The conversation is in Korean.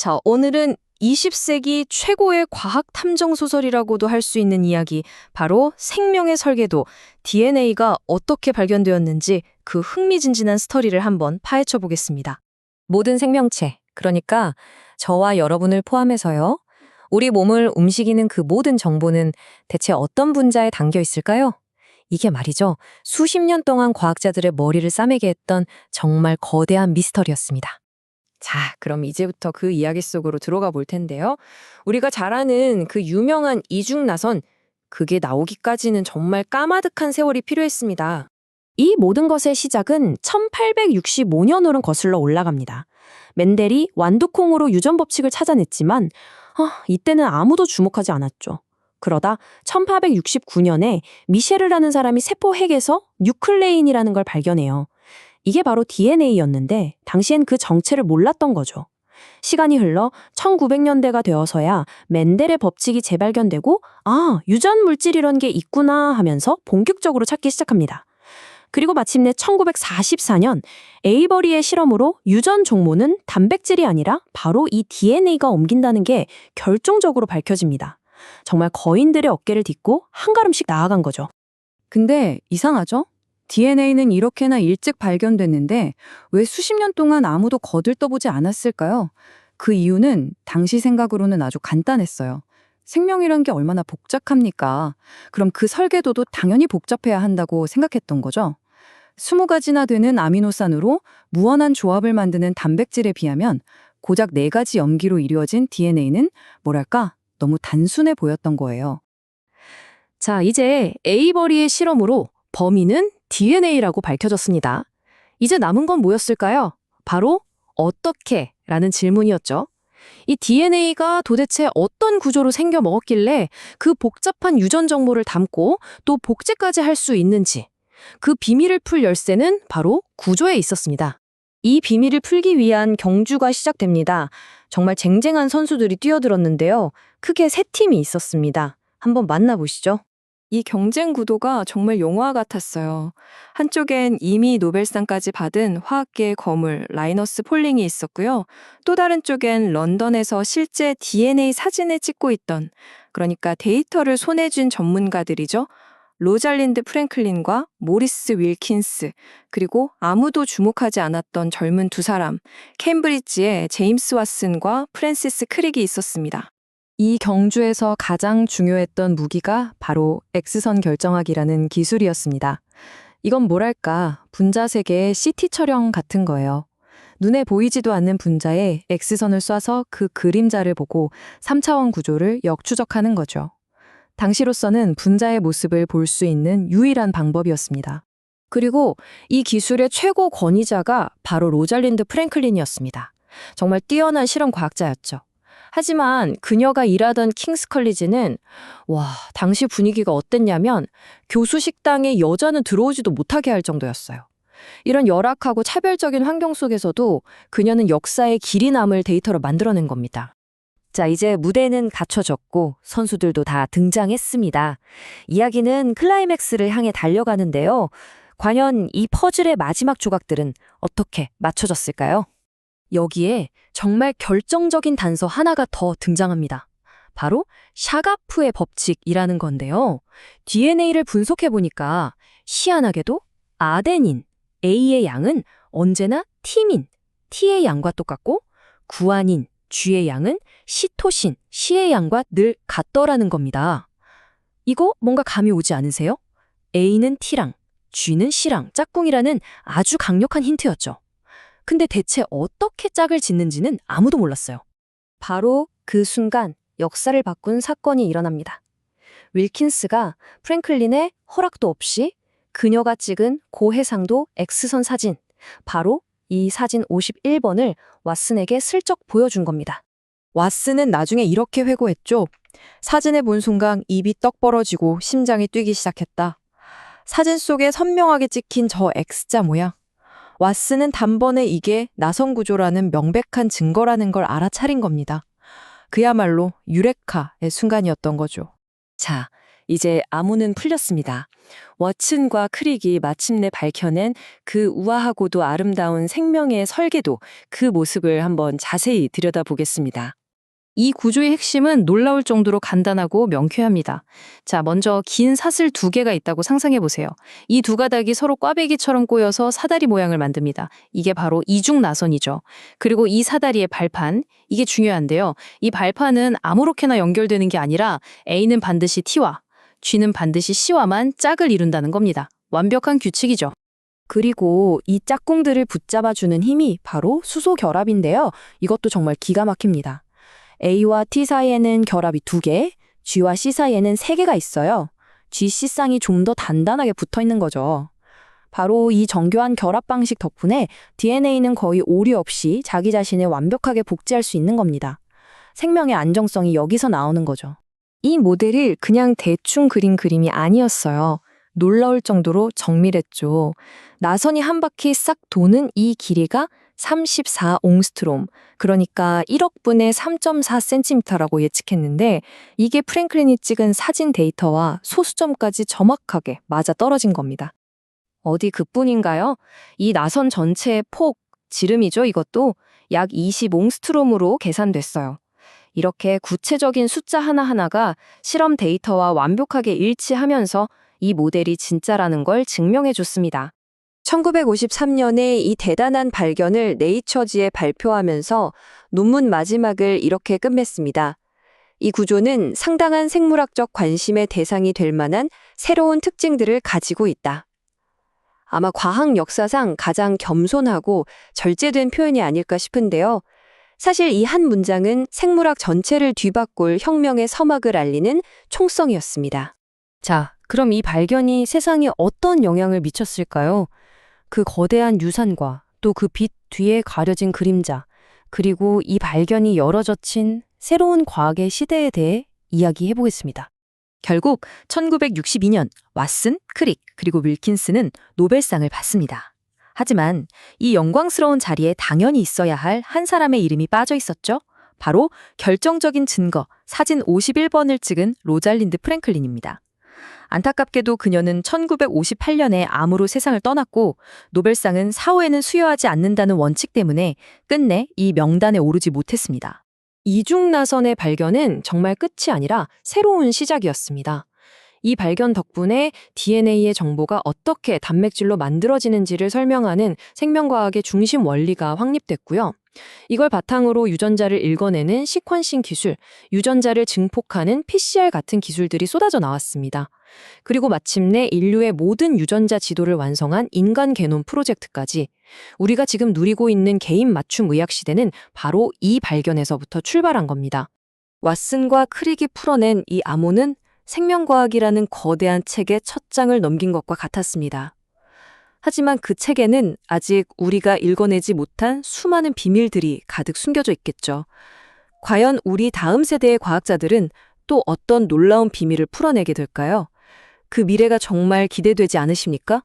자, 오늘은 20세기 최고의 과학 탐정 소설이라고도 할 수 있는 이야기, 바로 생명의 설계도, DNA가 어떻게 발견되었는지 그 흥미진진한 스토리를 한번 파헤쳐 보겠습니다. 모든 생명체, 그러니까 저와 여러분을 포함해서요. 우리 몸을 움직이는 그 모든 정보는 대체 어떤 분자에 담겨 있을까요? 이게 말이죠. 수십 년 동안 과학자들의 머리를 싸매게 했던 정말 거대한 미스터리였습니다. 자, 그럼 이제부터 그 이야기 속으로 들어가 볼 텐데요. 우리가 잘 아는 그 유명한 이중나선, 그게 나오기까지는 정말 까마득한 세월이 필요했습니다. 이 모든 것의 시작은 1865년으로 거슬러 올라갑니다. 멘델이 완두콩으로 유전 법칙을 찾아냈지만 이때는 아무도 주목하지 않았죠. 그러다 1869년에 미셸이라는 사람이 세포 핵에서 뉴클레인이라는 걸 발견해요. 이게 바로 DNA였는데 당시엔 그 정체를 몰랐던 거죠. 시간이 흘러 1900년대가 되어서야 멘델의 법칙이 재발견되고 유전 물질 이런 게 있구나 하면서 본격적으로 찾기 시작합니다. 그리고 마침내 1944년 에이버리의 실험으로 유전 종모는 단백질이 아니라 바로 이 DNA가 옮긴다는 게 결정적으로 밝혀집니다. 정말 거인들의 어깨를 딛고 한 걸음씩 나아간 거죠. 근데 이상하죠? DNA는 이렇게나 일찍 발견됐는데 왜 수십 년 동안 아무도 거들떠보지 않았을까요? 그 이유는 당시 생각으로는 아주 간단했어요. 생명이란 게 얼마나 복잡합니까? 그럼 그 설계도도 당연히 복잡해야 한다고 생각했던 거죠. 20가지나 되는 아미노산으로 무한한 조합을 만드는 단백질에 비하면 고작 4가지 염기로 이루어진 DNA는 뭐랄까 너무 단순해 보였던 거예요. 자, 이제 에이버리의 실험으로 범인은 DNA라고 밝혀졌습니다. 이제 남은 건 뭐였을까요? 바로 어떻게? 라는 질문이었죠. 이 DNA가 도대체 어떤 구조로 생겨 먹었길래 그 복잡한 유전 정보를 담고 또 복제까지 할 수 있는지, 그 비밀을 풀 열쇠는 바로 구조에 있었습니다. 이 비밀을 풀기 위한 경주가 시작됩니다. 정말 쟁쟁한 선수들이 뛰어들었는데요. 크게 3팀이 있었습니다. 한번 만나보시죠. 이 경쟁 구도가 정말 영화 같았어요. 한쪽엔 이미 노벨상까지 받은 화학계의 거물 라이너스 폴링이 있었고요. 또 다른 쪽엔 런던에서 실제 DNA 사진을 찍고 있던, 그러니까 데이터를 손에 쥔 전문가들이죠. 로잘린드 프랭클린과 모리스 윌킨스, 그리고 아무도 주목하지 않았던 젊은 2사람, 케임브리지의 제임스 왓슨과 프랜시스 크릭이 있었습니다. 이 경주에서 가장 중요했던 무기가 바로 X선 결정학이라는 기술이었습니다. 이건 뭐랄까 분자 세계의 CT 촬영 같은 거예요. 눈에 보이지도 않는 분자에 X선을 쏴서 그 그림자를 보고 3차원 구조를 역추적하는 거죠. 당시로서는 분자의 모습을 볼 수 있는 유일한 방법이었습니다. 그리고 이 기술의 최고 권위자가 바로 로잘린드 프랭클린이었습니다. 정말 뛰어난 실험 과학자였죠. 하지만 그녀가 일하던 킹스 컬리지는 당시 분위기가 어땠냐면 교수 식당에 여자는 들어오지도 못하게 할 정도였어요. 이런 열악하고 차별적인 환경 속에서도 그녀는 역사의 길이 남을 데이터를 만들어낸 겁니다. 자, 이제 무대는 갖춰졌고 선수들도 다 등장했습니다. 이야기는 클라이맥스를 향해 달려가는데요. 과연 이 퍼즐의 마지막 조각들은 어떻게 맞춰졌을까요? 여기에 정말 결정적인 단서 하나가 더 등장합니다. 바로 샤가프의 법칙이라는 건데요. DNA를 분석해보니까 희한하게도 아데닌, A의 양은 언제나 티민, T의 양과 똑같고 구아닌, G의 양은 시토신, C의 양과 늘 같더라는 겁니다. 이거 뭔가 감이 오지 않으세요? A는 T랑 G는 C랑 짝꿍이라는 아주 강력한 힌트였죠. 근데 대체 어떻게 짝을 짓는지는 아무도 몰랐어요. 바로 그 순간 역사를 바꾼 사건이 일어납니다. 윌킨스가 프랭클린의 허락도 없이 그녀가 찍은 고해상도 X선 사진, 바로 이 사진 51번을 왓슨에게 슬쩍 보여준 겁니다. 왓슨은 나중에 이렇게 회고했죠. 사진을 본 순간 입이 떡 벌어지고 심장이 뛰기 시작했다. 사진 속에 선명하게 찍힌 저 X자 모양. 왓슨은 단번에 이게 나선 구조라는 명백한 증거라는 걸 알아차린 겁니다. 그야말로 유레카의 순간이었던 거죠. 자, 이제 암호는 풀렸습니다. 워슨과 크릭이 마침내 밝혀낸 그 우아하고도 아름다운 생명의 설계도, 그 모습을 한번 자세히 들여다보겠습니다. 이 구조의 핵심은 놀라울 정도로 간단하고 명쾌합니다. 자, 먼저 긴 사슬 두 개가 있다고 상상해 보세요. 이 두 가닥이 서로 꽈배기처럼 꼬여서 사다리 모양을 만듭니다. 이게 바로 이중 나선이죠. 그리고 이 사다리의 발판, 이게 중요한데요. 이 발판은 아무렇게나 연결되는 게 아니라 A는 반드시 T와 G는 반드시 C와만 짝을 이룬다는 겁니다. 완벽한 규칙이죠. 그리고 이 짝꿍들을 붙잡아주는 힘이 바로 수소 결합인데요. 이것도 정말 기가 막힙니다. A와 T 사이에는 결합이 2개, G와 C 사이에는 3개가 있어요. GC 쌍이 좀 더 단단하게 붙어 있는 거죠. 바로 이 정교한 결합 방식 덕분에 DNA는 거의 오류 없이 자기 자신을 완벽하게 복제할 수 있는 겁니다. 생명의 안정성이 여기서 나오는 거죠. 이 모델이 그냥 대충 그린 그림이 아니었어요. 놀라울 정도로 정밀했죠. 나선이 한 바퀴 싹 도는 이 길이가 34옹스트롬, 그러니까 1억 분의 3.4cm라고 예측했는데 이게 프랭클린이 찍은 사진 데이터와 소수점까지 정확하게 맞아 떨어진 겁니다. 어디 그뿐인가요? 이 나선 전체의 폭, 지름이죠, 이것도 약 20옹스트롬으로 계산됐어요. 이렇게 구체적인 숫자 하나하나가 실험 데이터와 완벽하게 일치하면서 이 모델이 진짜라는 걸 증명해 줬습니다. 1953년에 이 대단한 발견을 네이처지에 발표하면서 논문 마지막을 이렇게 끝맺습니다. 이 구조는 상당한 생물학적 관심의 대상이 될 만한 새로운 특징들을 가지고 있다. 아마 과학 역사상 가장 겸손하고 절제된 표현이 아닐까 싶은데요. 사실 이 한 문장은 생물학 전체를 뒤바꿀 혁명의 서막을 알리는 총성이었습니다. 자, 그럼 이 발견이 세상에 어떤 영향을 미쳤을까요? 그 거대한 유산과 또 그 빛 뒤에 가려진 그림자, 그리고 이 발견이 열어젖힌 새로운 과학의 시대에 대해 이야기해 보겠습니다. 결국 1962년 왓슨, 크릭, 그리고 윌킨스는 노벨상을 받습니다. 하지만 이 영광스러운 자리에 당연히 있어야 할 한 사람의 이름이 빠져 있었죠. 바로 결정적인 증거, 사진 51번을 찍은 로잘린드 프랭클린입니다. 안타깝게도 그녀는 1958년에 암으로 세상을 떠났고 노벨상은 사후에는 수여하지 않는다는 원칙 때문에 끝내 이 명단에 오르지 못했습니다. 이중 나선의 발견은 정말 끝이 아니라 새로운 시작이었습니다. 이 발견 덕분에 DNA의 정보가 어떻게 단백질로 만들어지는지를 설명하는 생명과학의 중심 원리가 확립됐고요. 이걸 바탕으로 유전자를 읽어내는 시퀀싱 기술, 유전자를 증폭하는 PCR 같은 기술들이 쏟아져 나왔습니다. 그리고 마침내 인류의 모든 유전자 지도를 완성한 인간 게놈 프로젝트까지, 우리가 지금 누리고 있는 개인 맞춤 의학 시대는 바로 이 발견에서부터 출발한 겁니다. 왓슨과 크릭이 풀어낸 이 암호는 생명과학이라는 거대한 책의 첫 장을 넘긴 것과 같았습니다. 하지만 그 책에는 아직 우리가 읽어내지 못한 수많은 비밀들이 가득 숨겨져 있겠죠. 과연 우리 다음 세대의 과학자들은 또 어떤 놀라운 비밀을 풀어내게 될까요? 그 미래가 정말 기대되지 않으십니까?